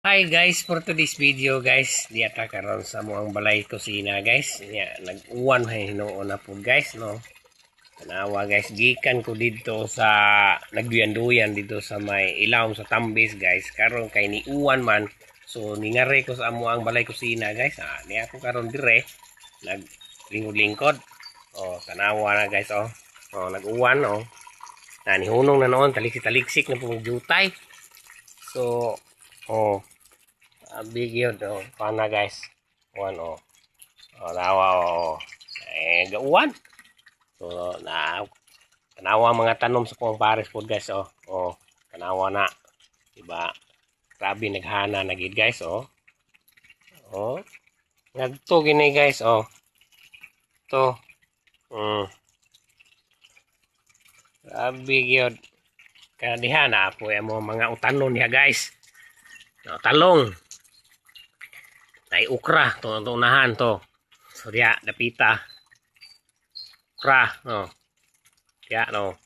Hi guys, for today's video guys, di ata karon sa muang balay kusina guys. Ya, nag-uwan hay hinuon na po guys, no. Tanawa guys, gikan ko dito sa nagduyan-duyan dito sa may ilawom sa Tambis guys. Karon kay ni uwan man. So ningare ko sa muang balay kusina guys. Ni ako karon dire naglingkod-lingkod. Oh, tanawa na guys oh. Oh, nag-uwan oh. Na ni hunong na noon taliksik-taliksik na pong jutay. So oh, big yun, oh. Pana guys. One, oh. Oh, nawa, oh. Gauwan. So, tanawa mga tanom sa kong pares po guys, oh. Oh, tanawa na. Diba? Grabe, naghana na gid guys, oh. Oh. Nagto gini guys, oh. To. Grabe yun. Kaya diha na po yung mga utanon niya guys. No, talong. Ay ukra to unahan to. So dia dapita. Ukra no. Dia no.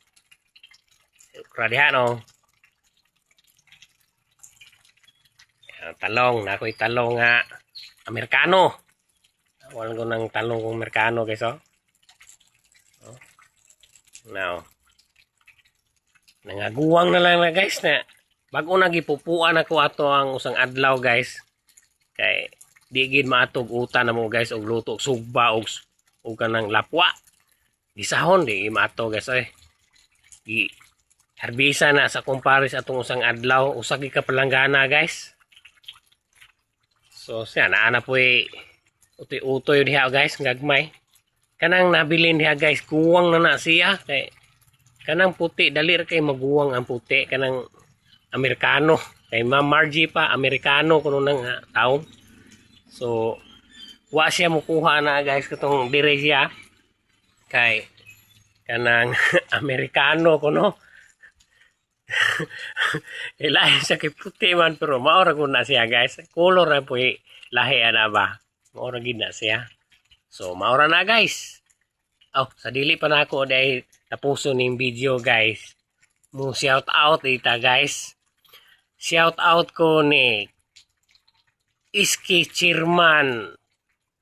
Ukra dia no. Talong na ko'y talong nga Amerikano. Wala ko ng talong kong Amerikano guys oh. Now. Nangaguwang na lang na guys na bago na gipupuan ako ato ang usang adlaw guys. Kay di gid maatog uta na mo guys og luto og sugba og kanang lapwa. Gisahon di maato guys eh. Gi herbisa na sa kumpares atong usang adlaw usag ka palanggana guys. So siya na po'y utoy-utoy diha guys gagmay. Kanang nabilin diha guys kuwang na siya kay kanang puti dali ra kay maguwang ang puti kanang Amerikano. Kay Ma'am Margie pa Amerikano kuno nang taon. So wa siya mukuha na guys katong dire siya kay kanang Amerikano kuno. Ilahi siya kay puti man pero maora ko na siya guys. Color na po lahi ana ba. Maora gid na siya. So maora na guys. Oh, sa dili pa na ako dahil tapuso ning video guys. Mo shout out ita guys. Shout out ko ni Iski Chairman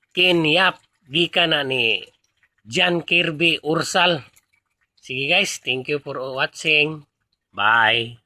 Kenyap gikan na ni John Kirby Ursal. Sige guys, thank you for watching. Bye.